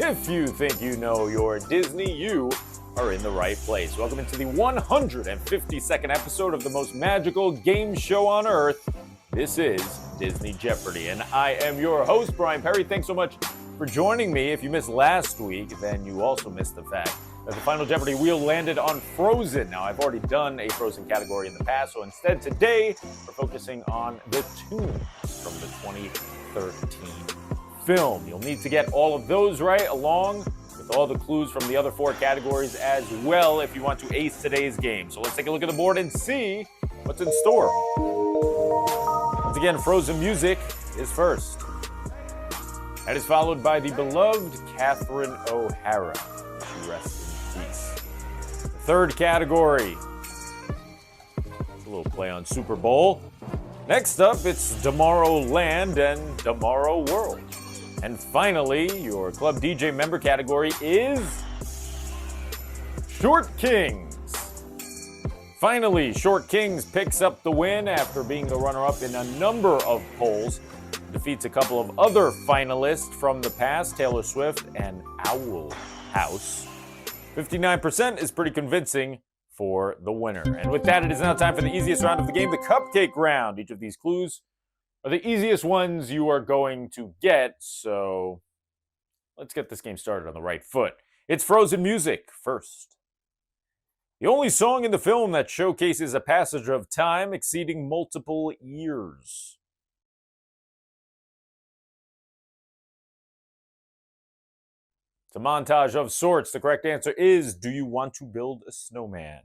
If you think you know your Disney, you are in the right place. Welcome into the 152nd episode of the most magical game show on earth. This is Disney Jeopardy, and I am your host, Bryan Perri. Thanks so much for joining me. If you missed last week, then you also missed the fact that the final Jeopardy wheel landed on Frozen. Now, I've already done a Frozen category in the past, so instead today, we're focusing on the tunes from the 2013 film. You'll need to get all of those right, along with all the clues from the other four categories as well, if you want to ace today's game. So let's take a look at the board and see what's in store. Once again, Frozen music is first. That is followed by the beloved Catherine O'Hara. She rests in peace. The third category. A little play on Super Bowl. Next up, it's Tomorrowland and Tomorrow World. And finally, your Club DJ member category is Short Kings. Finally, Short Kings picks up the win after being the runner-up in a number of polls. Defeats a couple of other finalists from the past, Taylor Swift and Owl House. 59% is pretty convincing for the winner. And with that, it is now time for the easiest round of the game, the Cupcake Round. Each of these clues are the easiest ones you are going to get, so let's get this game started on the right foot. It's Frozen music first. The only song in the film that showcases a passage of time exceeding multiple years. It's a montage of sorts. The correct answer is, do you want to build a snowman?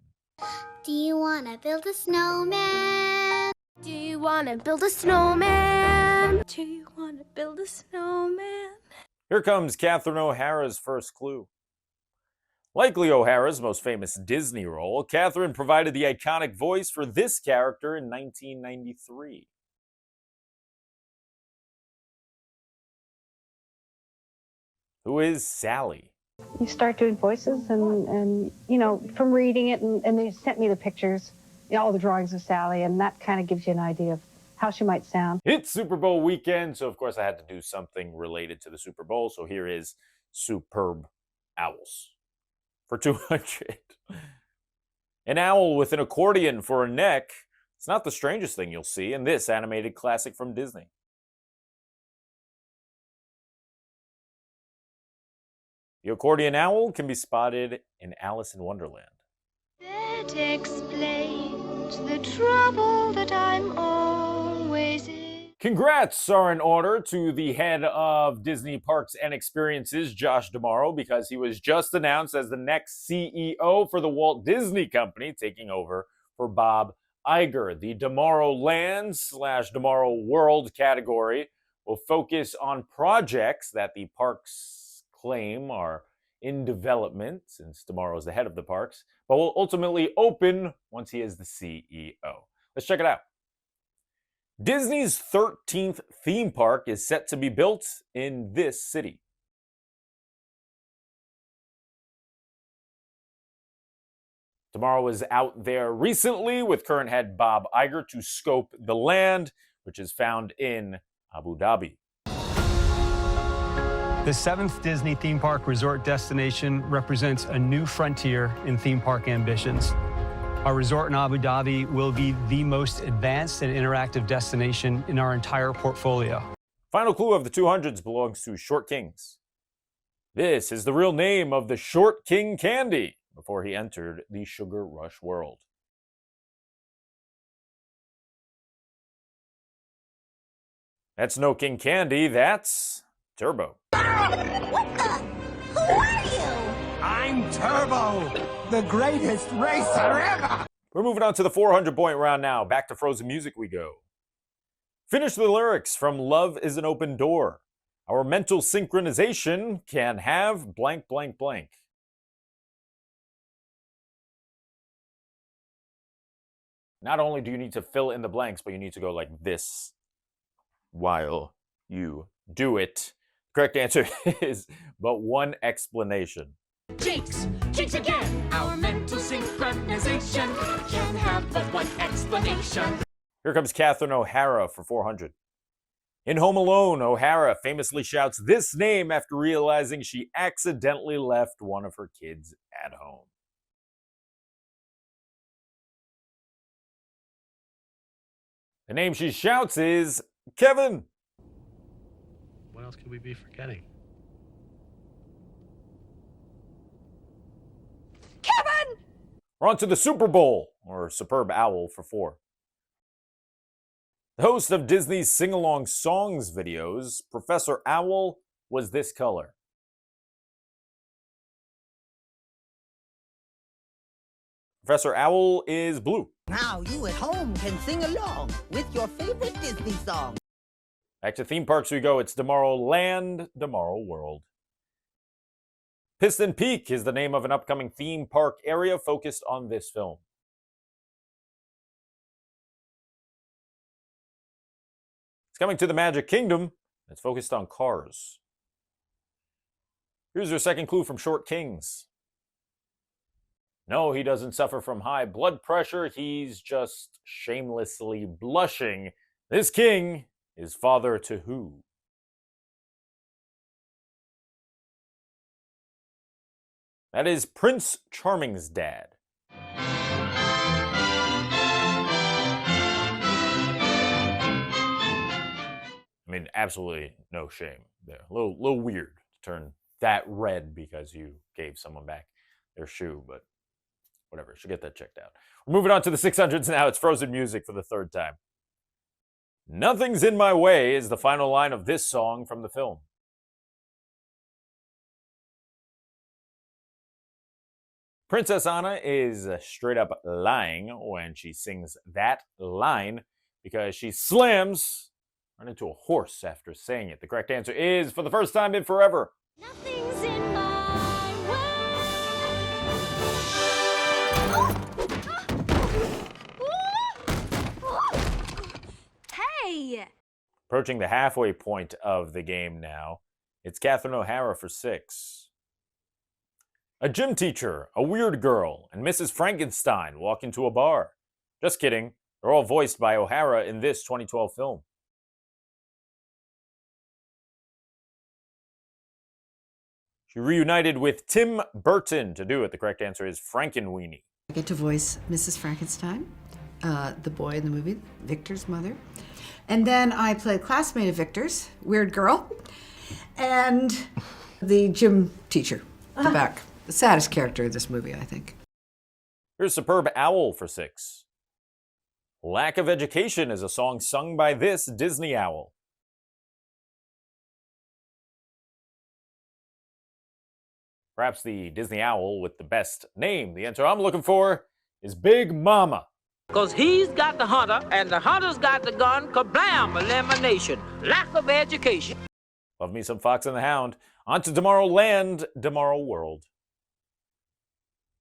Do you want to build a snowman? Do you want to build a snowman? Do you want to build a snowman? Here comes Catherine O'Hara's first clue. Likely O'Hara's most famous Disney role, Catherine provided the iconic voice for this character in 1993. Who is Sally? You start doing voices and you know, from reading it, and they sent me the pictures, you know, all the drawings of Sally, and that kind of gives you an idea of how she might sound. It's Super Bowl weekend, so of course I had to do something related to the Super Bowl, so here is Superb Owls for 200. An owl with an accordion for a neck. It's not the strangest thing you'll see in this animated classic from Disney. The accordion owl can be spotted in Alice in Wonderland. That explains the trouble that I'm always in. Congrats are in order to the head of Disney Parks and Experiences, Josh D'Amaro, because he was just announced as the next CEO for the Walt Disney Company, taking over for Bob Iger. The Tomorrowland/Tomorrow World category will focus on projects that the parks claim are in development, since Tomorrow is the head of the parks, but will ultimately open once he is the CEO. Let's check it out. Disney's 13th theme park is set to be built in this city. Tomorrow was out there recently with current head Bob Iger to scope the land, which is found in Abu Dhabi. The 7th Disney theme park resort destination represents a new frontier in theme park ambitions. Our resort in Abu Dhabi will be the most advanced and interactive destination in our entire portfolio. Final clue of the 200s belongs to Short Kings. This is the real name of the Short King candy before he entered the Sugar Rush world. That's no King Candy, that's Turbo. What the? Who are you? I'm Turbo, the greatest racer ever! We're moving on to the 400-point round now. Back to Frozen music we go. Finish the lyrics from Love is an Open Door. Our mental synchronization can have blank, blank, blank. Not only do you need to fill in the blanks, but you need to go like this while you do it. Correct answer is but one explanation. Jinx, jinx again. Our mental synchronization can have but one explanation. Here comes Catherine O'Hara for 400. In Home Alone, O'Hara famously shouts this name after realizing she accidentally left one of her kids at home. The name she shouts is Kevin. What else could we be forgetting? Kevin! We're on to the Super Bowl, or Superb Owl for 4. The host of Disney's sing-along songs videos, Professor Owl, was this color. Professor Owl is blue. Now you at home can sing along with your favorite Disney song. Back to theme parks we go. It's Tomorrowland, Tomorrow World. Piston Peak is the name of an upcoming theme park area focused on this film. It's coming to the Magic Kingdom. It's focused on cars. Here's your second clue from Short Kings. No, he doesn't suffer from high blood pressure. He's just shamelessly blushing. This king is father to who? That is Prince Charming's dad. I mean, absolutely no shame there. A little weird to turn that red because you gave someone back their shoe, but whatever. Should get that checked out. We're moving on to the 600s now. It's Frozen music for the third time. Nothing's in my way is the final line of this song from the film. Princess Anna is straight up lying when she sings that line because she slams right into a horse after saying it. The correct answer is, for the first time in forever, Nothing's in my way. Hey! approaching the halfway point of the game now. It's Catherine O'Hara for 6. A gym teacher, a weird girl, and Mrs. Frankenstein walk into a bar. Just kidding. They're all voiced by O'Hara in this 2012 film. She reunited with Tim Burton to do it. The correct answer is Frankenweenie. I get to voice Mrs. Frankenstein, the boy in the movie, Victor's mother. And then I play a classmate of Victor's, weird girl, and the gym teacher, the back. The saddest character in this movie, I think. Here's Superb Owl for 6. Lack of Education is a song sung by this Disney owl. Perhaps the Disney owl with the best name. The answer I'm looking for is Big Mama. 'Cause he's got the hunter, and the hunter's got the gun. Kablam! Elimination. Lack of education. Love me some Fox and the Hound. On to Tomorrowland, Tomorrow World.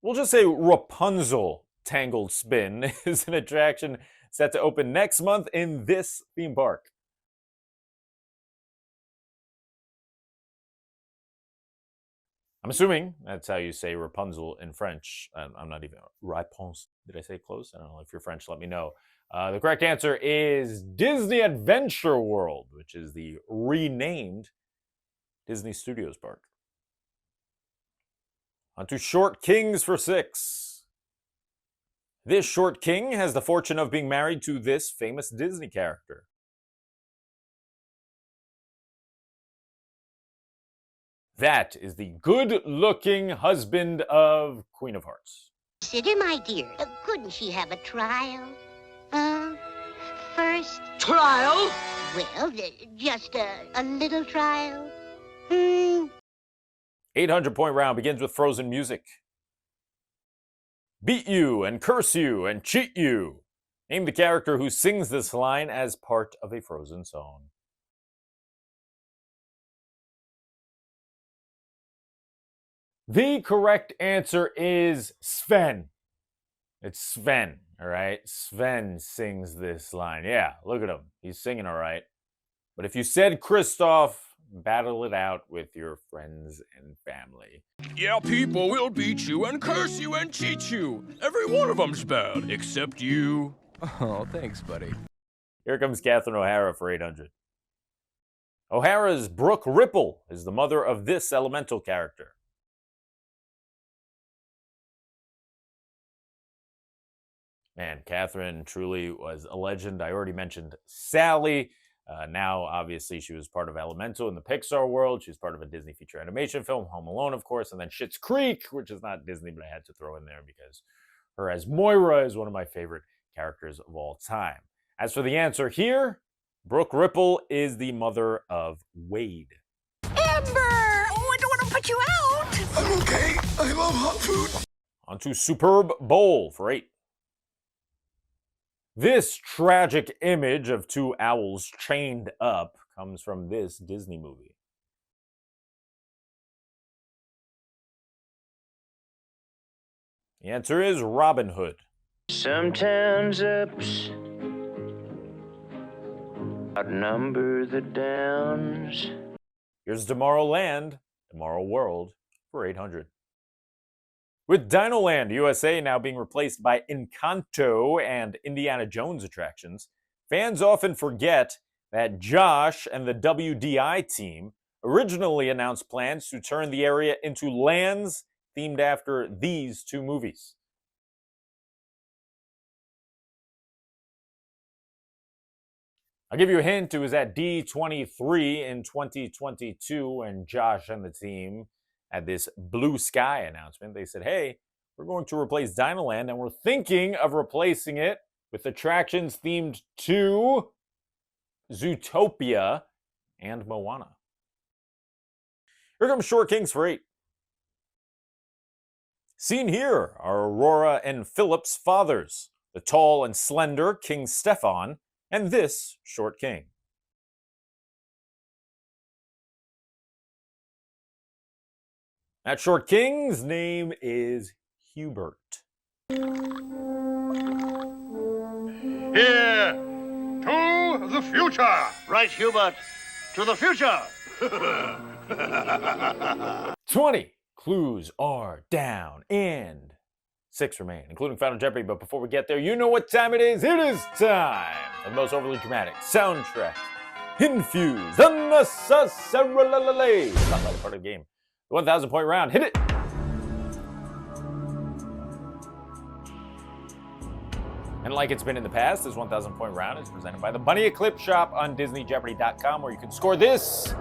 We'll just say Rapunzel Tangled Spin is an attraction set to open next month in this theme park. I'm assuming that's how you say Rapunzel in French. I'm not even... Réponse. Did I say close? I don't know. If you're French, let me know. The correct answer is Disney Adventure World, which is the renamed Disney Studios park. On to Short Kings for 6. This Short King has the fortune of being married to this famous Disney character. That is the good-looking husband of Queen of Hearts. Consider, my dear, couldn't she have a trial? First... Trial? Well, just a little trial. 800-point round begins with Frozen music. Beat you and curse you and cheat you. Name the character who sings this line as part of a Frozen song. The correct answer is Sven. It's Sven, all right? Sven sings this line. Yeah, look at him. He's singing all right. But if you said Kristoff, battle it out with your friends and family. Yeah, people will beat you and curse you and cheat you. Every one of them's bad, except you. Oh, thanks, buddy. Here comes Catherine O'Hara for 800. O'Hara's Brooke Ripple is the mother of this elemental character. Man, Catherine truly was a legend. I already mentioned Sally. Now, obviously, she was part of Elemental in the Pixar world. She was part of a Disney feature animation film, Home Alone, of course, and then Schitt's Creek, which is not Disney, but I had to throw in there because her as Moira is one of my favorite characters of all time. As for the answer here, Brooke Ripple is the mother of Wade. Amber! Oh, I don't want to put you out! I'm okay. I love hot food. On to Superb Bowl for 8. This tragic image of two owls chained up comes from this Disney movie. The answer is Robin Hood. Sometimes ups outnumber the downs. Here's Tomorrowland, Tomorrow World for 800. With Dinoland USA now being replaced by Encanto and Indiana Jones attractions, fans often forget that Josh and the WDI team originally announced plans to turn the area into lands themed after these two movies. I'll give you a hint, it was at D23 in 2022 when Josh and the team had this Blue Sky announcement. They said, hey, we're going to replace Dinoland, and we're thinking of replacing it with attractions themed to Zootopia and Moana. Here comes Short Kings for 8. Seen here are Aurora and Philip's fathers, the tall and slender King Stefan, and this Short King. That Short King's name is Hubert. Here to the future. Right, Hubert. To the future. 20 clues are down and 6 remain, including Final Jeopardy. But before we get there, you know what time it is. It is time for the most overly dramatic soundtrack infused unnecessarily. Not by the part of the game. The 1,000 point round. Hit it. And like it's been in the past, this 1,000 point round is presented by the Bunny Eclipse shop on DisneyJeopardy.com, where you can score this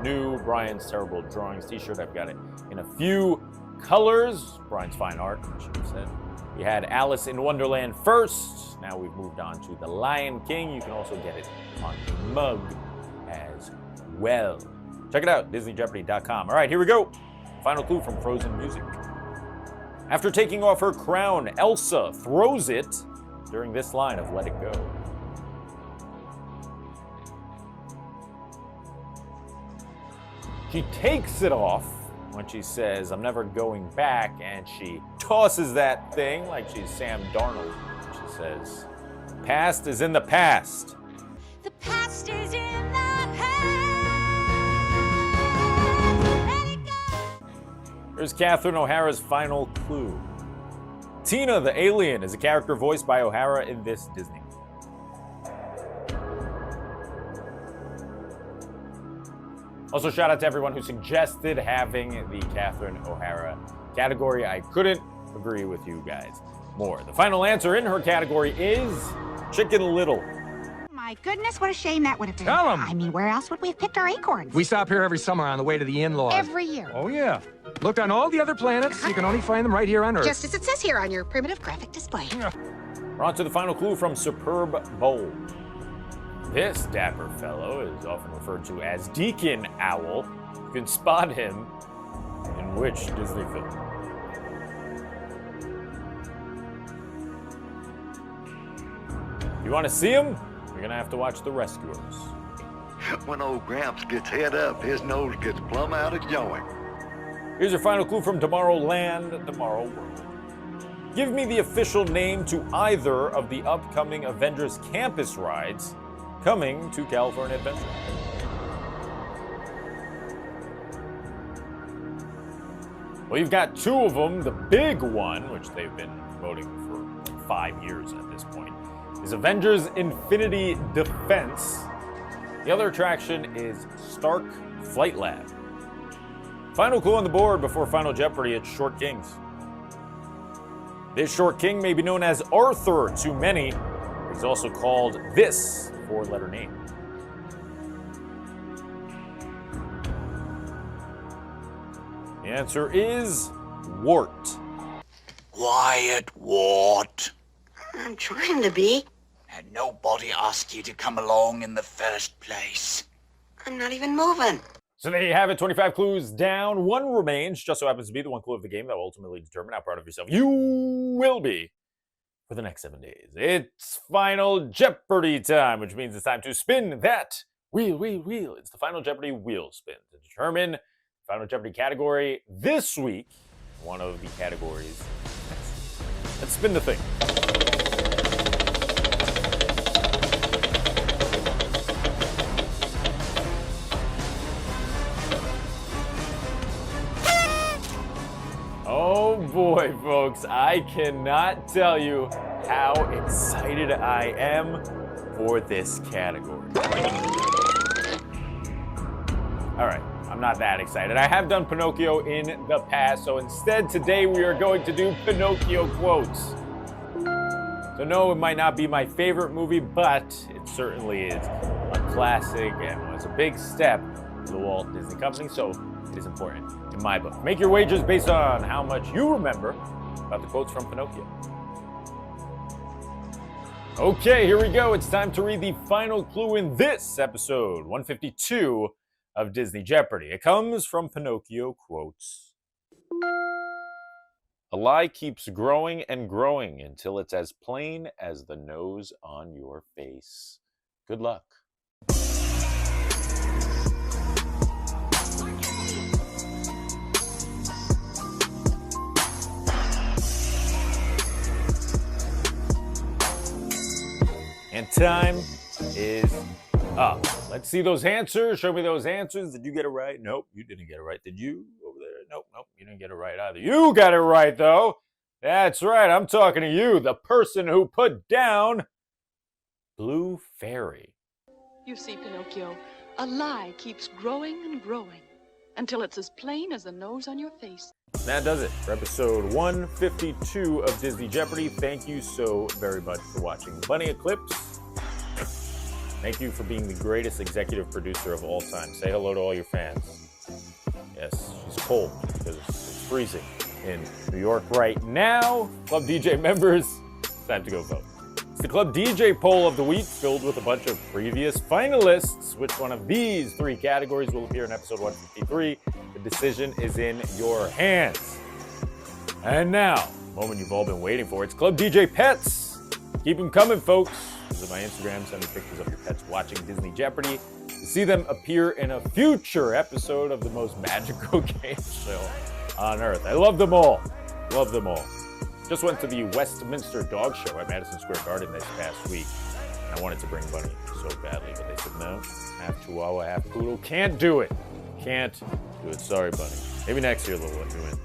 new Brian's Terrible Drawings t-shirt. I've got it in a few colors. Brian's fine art, I should have said. We had Alice in Wonderland first. Now we've moved on to The Lion King. You can also get it on the mug as well. Check it out, DisneyJeopardy.com. All right, here we go. Final clue from Frozen Music. After taking off her crown, Elsa throws it during this line of Let It Go. She takes it off when she says, I'm never going back, and she tosses that thing like she's Sam Darnold. She says, past is in the past. The past is in the past. Let it go. Here's Catherine O'Hara's final clue. Tina the alien is a character voiced by O'Hara in this Disney movie. Also, shout out to everyone who suggested having the Catherine O'Hara category. I couldn't agree with you guys more. The final answer in her category is Chicken Little. My goodness, what a shame that would have been. Tell 'em. I mean, where else would we have picked our acorns? We stop here every summer on the way to the in-laws. Every year. Oh, yeah. Looked on all the other planets. You can only find them right here on Earth. Just as it says here on your primitive graphic display. We're on to the final clue from Superb Bowl. This dapper fellow is often referred to as Deacon Owl. You can spot him in which Disney film? You want to see him? You're going to have to watch The Rescuers. When old Gramps gets head up, his nose gets plumb out of joint. Here's your final clue from Tomorrowland, Tomorrow World. Give me the official name to either of the upcoming Avengers campus rides coming to California Adventure. Well, you've got 2 of them. The big one, which they've been promoting for 5 years at this point, is Avengers Infinity Defense. The other attraction is Stark Flight Lab. Final clue on the board before Final Jeopardy, it's Short Kings. This Short King may be known as Arthur to many. He's also called this four-letter name. The answer is Wart. Quiet, Wart. I'm trying to be. And nobody asked you to come along in the first place. I'm not even moving. So there you have it, 25 clues down. One remains, just so happens to be the one clue of the game that will ultimately determine how proud of yourself you will be for the next 7 days. It's Final Jeopardy time, which means it's time to spin that wheel. It's the Final Jeopardy wheel spin to determine Final Jeopardy category this week. One of the categories. Let's spin the thing. Oh boy, folks, I cannot tell you how excited I am for this category. All right, I'm not that excited. I have done Pinocchio in the past, so instead today we are going to do Pinocchio quotes. So no, it might not be my favorite movie, but it certainly is a classic and was a big step to the Walt Disney Company, so it is important in my book. Make your wagers based on how much you remember about the quotes from Pinocchio. Okay, here we go. It's time to read the final clue in this episode 152 of Disney Jeopardy. It comes from Pinocchio quotes. A lie keeps growing and growing until it's as plain as the nose on your face. Good luck. And time is up. Let's see those answers. Show me those answers. Did you get it right? Nope, you didn't get it right. Did you over there? Nope, you didn't get it right either. You got it right, though. That's right. I'm talking to you, the person who put down Blue Fairy. You see, Pinocchio, a lie keeps growing and growing until it's as plain as the nose on your face. That does it for episode 152 of Disney Jeopardy. Thank you so very much for watching Bunny Eclipse. Thank you for being the greatest executive producer of all time. Say hello to all your fans. Yes, she's cold because it's freezing in New York right now. Club DJ members, it's time to go vote. It's the Club DJ poll of the week, filled with a bunch of previous finalists. Which one of these three categories will appear in episode 153? The decision is in your hands. And now, the moment you've all been waiting for, it's Club DJ Pets. Keep them coming, folks. Visit my Instagram, send me pictures of your pets watching Disney Jeopardy to see them appear in a future episode of the most magical game show on Earth. I love them all. Love them all. Just went to the Westminster Dog Show at Madison Square Garden this past week. And I wanted to bring Bunny so badly, but they said no. Half Chihuahua, half Poodle. Can't do it. Can't do it. Sorry, Bunny. Maybe next year they'll let me win.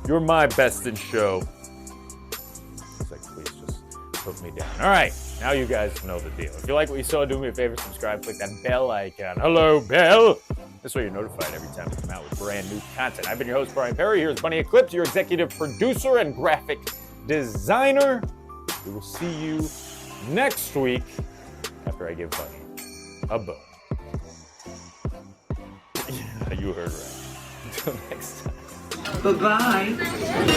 You're my best in show. It's like, please just put me down. All right. Now you guys know the deal. If you like what you saw, do me a favor, subscribe, click that bell icon. Hello, bell. This way you're notified every time we come out with brand new content. I've been your host, Bryan Perri. Here's Bunny Eclipse, your executive producer and graphic designer. We will see you next week after I give Bunny a bone. Yeah, you heard right. Until next time. Bye-bye.